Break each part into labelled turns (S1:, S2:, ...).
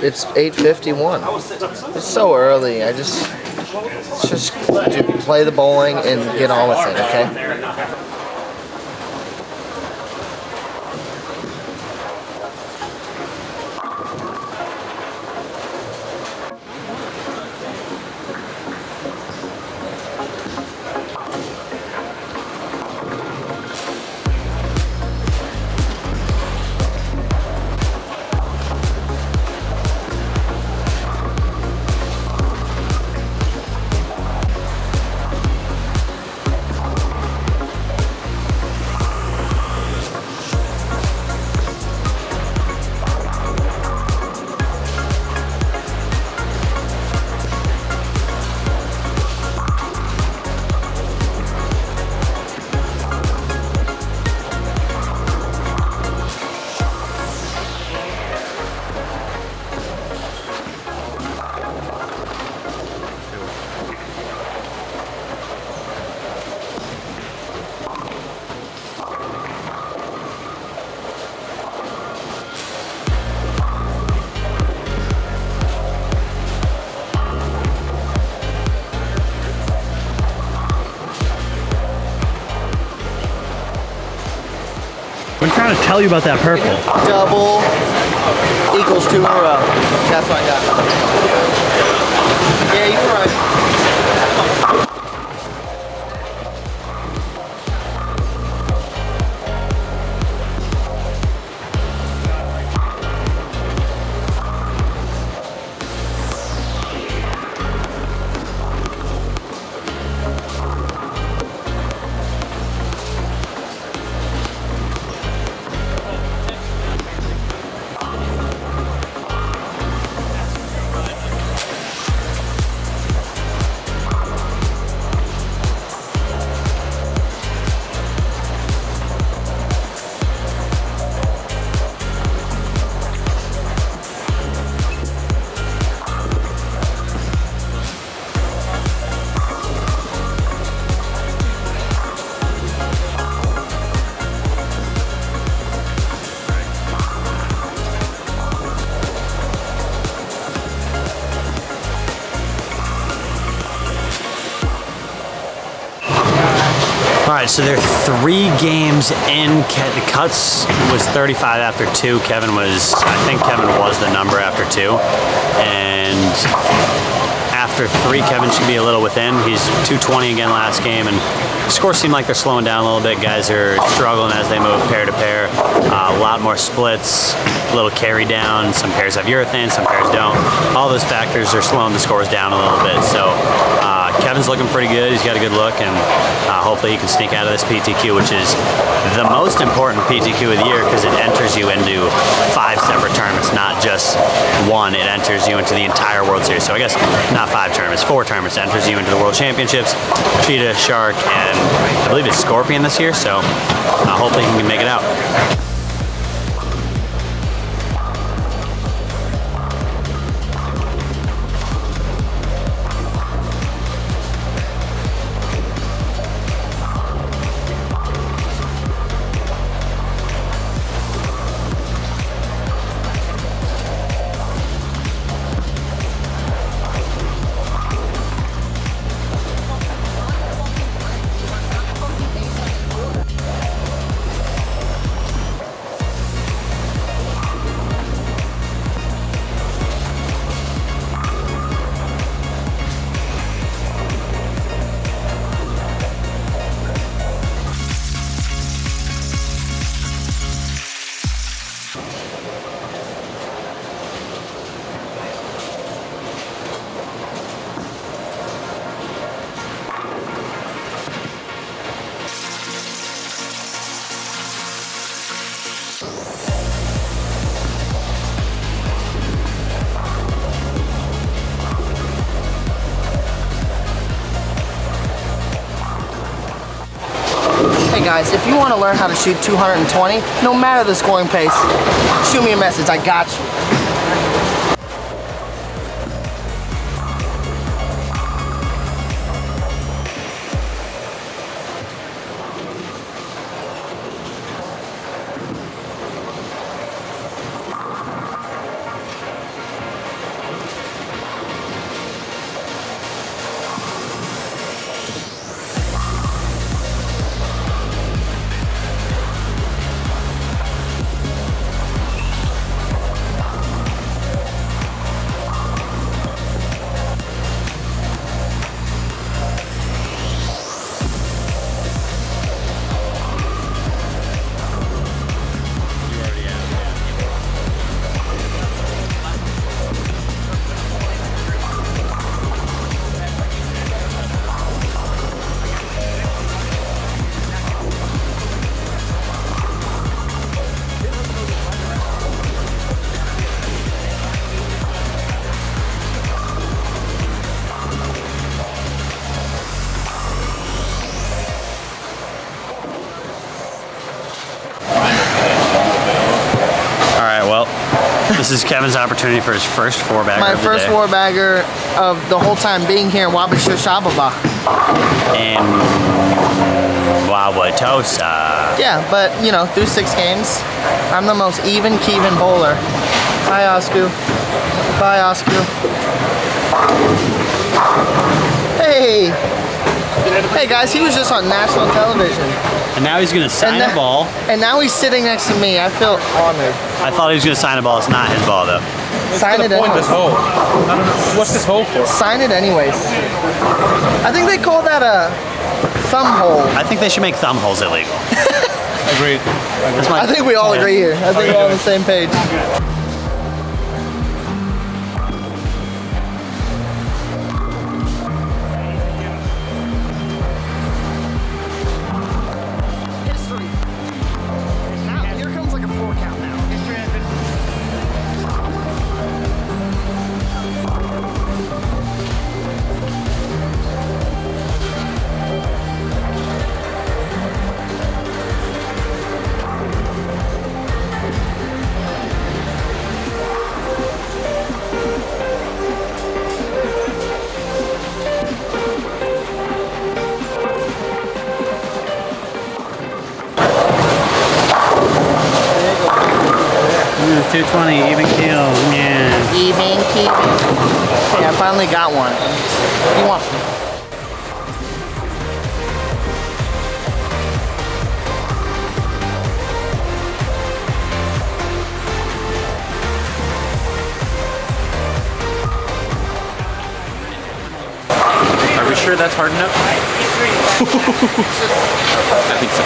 S1: It's 8:51. It's so early. Let's just play the bowling and get on with it, okay?
S2: I'm trying to tell you about that purple.
S1: Double equals 2 in a row. That's what I got. Yeah, you were right.
S2: Alright, so they're 3 games in. The cuts was 35 after 2. Keven was, I think Keven was the number after 2. And after 3, Keven should be a little within. He's 220 again last game, and the scores seem like they're slowing down a little bit. Guys are struggling as they move pair to pair. A lot more splits, a little carry down. Some pairs have urethane, some pairs don't. All those factors are slowing the scores down a little bit. So Keven's looking pretty good. He's got a good look, and hopefully he can sneak out of this PTQ, which is the most important PTQ of the year because it enters you into 5 separate tournaments, not just 1. It enters you into the entire World Series. So I guess not 5 tournaments, 4 tournaments. It enters you into the World Championships, Cheetah, Shark, and I believe it's Scorpion this year. So hopefully he can make it out.
S1: Hey guys, if you want to learn how to shoot 220, no matter the scoring pace, shoot me a message, I got you.
S2: This is Kevin's opportunity for his first four-bagger.
S1: My
S2: of the
S1: first
S2: day.
S1: four-bagger of the whole time being here in Wabasha.
S2: In Wauwatosa.
S1: Yeah, but you know, through 6 games, I'm the most even Keven bowler. Bye, Oscar. Bye, Oscar. Hey! Hey guys, he was just on national television.
S2: And now he's gonna sign a ball.
S1: And now he's sitting next to me. I feel honored.
S2: I thought he was gonna sign a ball. It's not his ball though.
S1: Sign it anyways.
S3: This hole. What's this hole for?
S1: Sign it anyways. I think they call that a thumb hole.
S2: I think they should make thumb holes illegal.
S3: Agreed.
S1: I think we all agree here. I think we're all on the same page.
S2: Yeah, 220, even keel. Yeah.
S1: Even Keven. Hey, I finally got one. You want?
S3: Are we sure that's hard enough? I think so.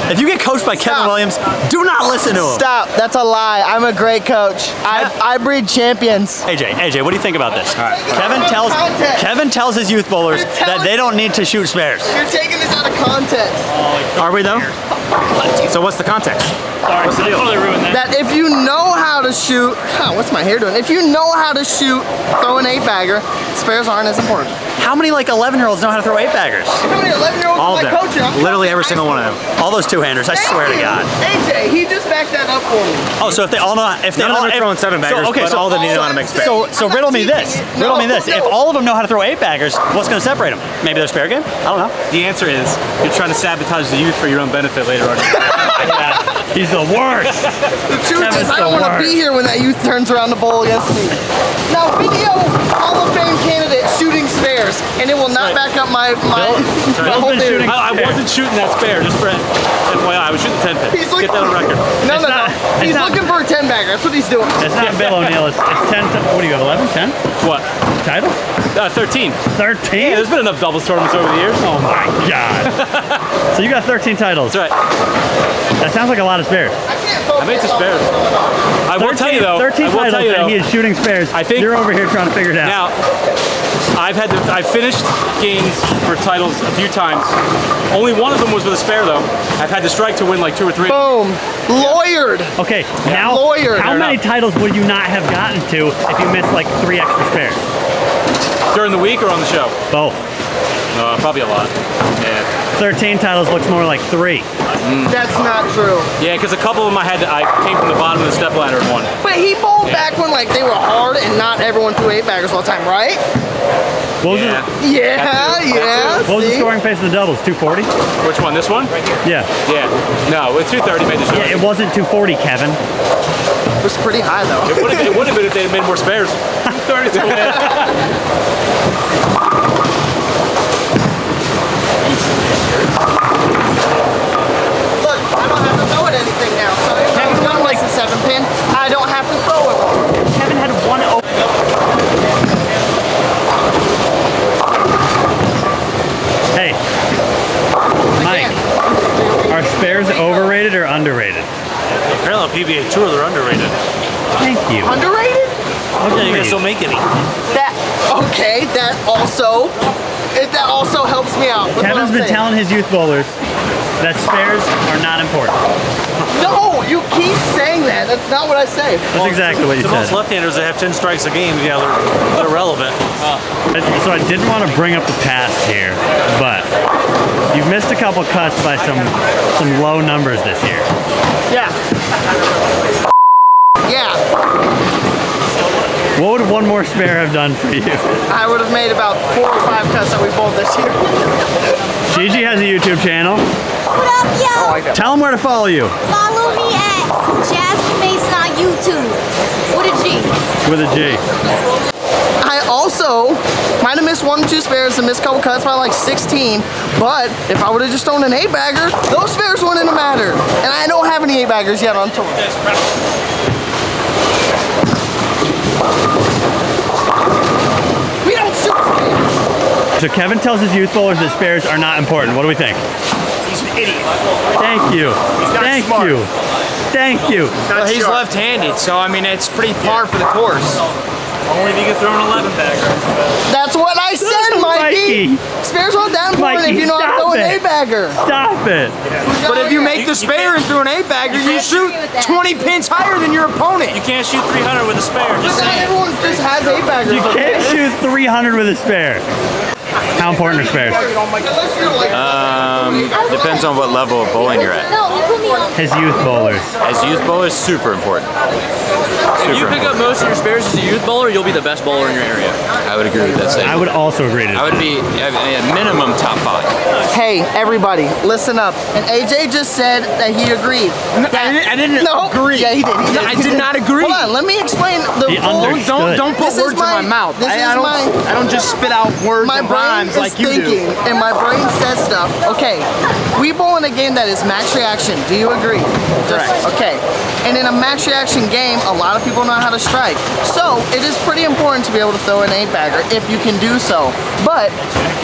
S2: If you get coached by Keven Williams, do not listen to him.
S1: Stop. That's a lie. I'm a great coach. I breed champions.
S2: AJ, what do you think about this?
S3: All right.
S2: Kevin tells his youth bowlers that they don't need to shoot spares.
S1: You're taking this out of context.
S2: Are we though?
S3: So what's the context?
S2: Sorry,
S3: what's the deal?
S2: Totally ruined that.
S1: That if you know how to shoot, what's my hair doing? If you know how to shoot, throw an 8-bagger, spares aren't as important.
S2: How many like 11-year-olds know how to throw 8-baggers?
S1: How many 11-year-olds
S2: All of
S1: am I
S2: them.
S1: coaching?
S2: Literally every single one of them. All those 2-handers, I swear to God.
S1: AJ, he just backed that up for me.
S2: Oh, so if they all know,
S3: None of them are throwing 7-baggers, but all of them need to know how to make spares.
S2: So riddle me this. Riddle me this. If all of them know how to throw 8-baggers, what's going to separate them? Maybe their spare game? I don't know.
S3: The answer is you're trying to sabotage the youth for your own benefit later on.
S2: He's the worst.
S1: The truth is, I don't want to be here when that youth turns around to bowl against me. Now, video Hall of Fame candidate shooting spares, and it will not back up my whole theory.
S3: I wasn't shooting that spare, just for FYI. I was shooting 10 pin. Get that on record.
S1: No. He's looking for a 10-bagger. That's what he's doing.
S2: It's not Bill O'Neill. It's 10. What do you have, 11, 10?
S3: What?
S2: Titles?
S3: 13.
S2: 13?
S3: Yeah, there's been enough doubles tournaments over the years.
S2: Oh my God. So you got 13 titles.
S3: That's right.
S2: That sounds like a lot of spares.
S3: I made some spares. I will tell you though.
S2: 13 titles and he is shooting spares.
S3: I think
S2: you're over here trying to figure it out.
S3: Now, I've finished games for titles a few times. Only one of them was with a spare though. I've had to strike to win like 2 or 3.
S1: Boom. Lawyered.
S2: Okay, now
S1: lawyered.
S2: how many titles would you not have gotten to if you missed like 3 extra spares?
S3: During the week or on the show?
S2: Both.
S3: No, probably a lot. Yeah.
S2: 13 titles looks more like 3.
S1: That's not true.
S3: Yeah, because a couple of them I came from the bottom of the step ladder and won.
S1: But he bowled back when like they were hard and not everyone threw 8-baggers all the time, right?
S2: What was
S1: Yeah.
S2: What was the scoring pace of the doubles? 240?
S3: Which one? This one?
S2: Yeah.
S3: Yeah. No, with 230 made the show.
S2: Yeah, it wasn't 240, Kevin.
S1: It was pretty high though.
S3: It would have been if they had made more spares. 230.
S1: Look, I don't have to throw it anything now. So if Kevin's done like a 7-pin, I don't have to throw it.
S2: Kevin had one open.
S3: PBA Tour, they're underrated.
S4: Thank you.
S1: Underrated?
S3: Yeah, you guys don't make any.
S1: Okay, that also helps me out. That's
S4: Kevin's been telling his youth bowlers that spares are not important.
S1: No, you keep saying that. That's not what I say.
S4: That's exactly what you
S3: To
S4: said.
S3: most left-handers that have 10 strikes a game, yeah, they're relevant.
S4: So I didn't want to bring up the past here, but you've missed a couple cuts by some low numbers this year.
S1: Yeah. Yeah.
S4: What would one more spare have done for you?
S1: I would have made about 4 or 5 cuts that we bowled this year.
S4: Gigi has a YouTube channel.
S5: What up, yo?
S4: Tell them where to follow you.
S5: Follow me at Jasmine Mason on YouTube. With a G.
S4: With a G.
S1: I also might have missed 1 or 2 spares and missed a couple cuts by like 16, but if I would have just thrown an 8-bagger, those spares wouldn't have mattered. And I don't have any 8-baggers yet on tour. We don't shoot spares.
S4: So Kevin tells his youth bowlers that spares are not important. What do we think?
S3: He's an idiot.
S4: Thank you. Thank you. Thank you.
S6: Well, he's left-handed, so I mean it's pretty par for the course.
S3: Only if you can throw an 11-bagger.
S1: That's what I said, Mikey. Spares aren't that important
S4: Mikey,
S1: if you know how to throw an 8-bagger.
S4: Stop it.
S6: But if you make the spare and throw an 8-bagger, you shoot 20 pins higher than your opponent.
S3: You can't shoot 300 with a spare, just
S1: Not
S3: saying.
S1: everyone just has 8-baggers.
S4: You can't shoot 300 with a spare. How important are spares?
S7: Depends on what level of bowling you're at.
S5: No, you put me on.
S4: His youth bowlers.
S7: As youth bowlers, super important.
S6: If you pick up most of your spares as a youth bowler, you'll be the best bowler in your area.
S7: I would agree with that
S4: I
S7: statement.
S4: would also agree to
S7: I
S4: that.
S7: would be at minimum top 5.
S1: Hey, everybody, listen up. And AJ just said that he agreed.
S6: I didn't agree.
S1: Yeah, he did. He did.
S6: I did not agree.
S1: Hold on, let me explain the
S4: He
S1: full.
S4: understood.
S6: Don't put
S1: This is
S6: words in my mouth.
S1: this is
S6: I don't just spit out words
S1: My
S6: and
S1: brain
S6: rhymes
S1: is
S6: like you
S1: thinking,
S6: do.
S1: and my brain says stuff. Okay, we bowl in a game that is max reaction. Do you agree?
S6: Correct.
S1: Okay, and in a max reaction game, a lot of people know how to strike. So it is pretty important to be able to throw an 8-bagger if you can do so. But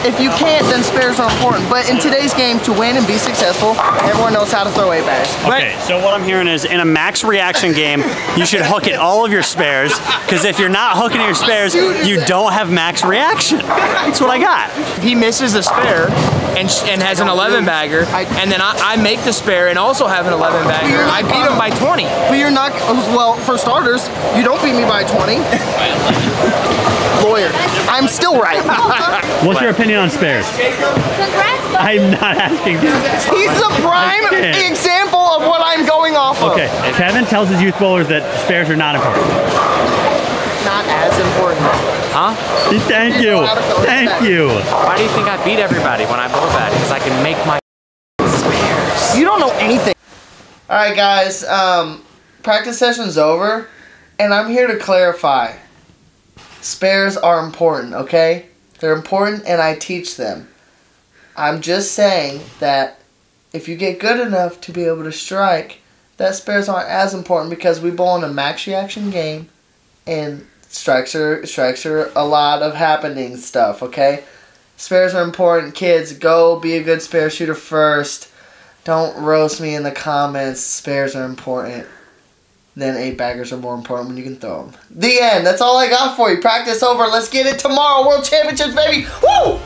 S1: if you can't, then spares are important. But in today's game, to win and be successful, everyone knows how to throw 8-baggers.
S2: Okay, so what I'm hearing is in a max reaction game, you should hook at all of your spares, because if you're not hooking at your spares, you don't have max reaction. That's what I got.
S6: If he misses the spare and has an 11-bagger, and then I make the spare and also have an 11-bagger, I beat him by 20.
S1: But you're not, well, for starters, you don't beat me by 20. Lawyer, I'm still right.
S4: What's your opinion on spares?
S5: Congrats, buddy.
S4: I'm not asking you.
S1: He's the prime
S4: Okay.
S1: example of what I'm going off of.
S4: Okay, Kevin tells his youth bowlers that spares are not important.
S1: Not as important.
S4: Thank you. Thank you.
S6: Why do you think I beat everybody when I bowl bad? Because I can make my spares.
S1: You don't know anything. All right, guys. Practice session's over, and I'm here to clarify. Spares are important, okay? They're important, and I teach them. I'm just saying that if you get good enough to be able to strike, that spares aren't as important because we bowl in a max reaction game, and strikes are a lot of happening stuff, okay? Spares are important, kids. Go be a good spare shooter first. Don't roast me in the comments. Spares are important. Then 8-baggers are more important when you can throw them. The end. That's all I got for you. Practice over. Let's get it tomorrow. World Championships, baby. Woo!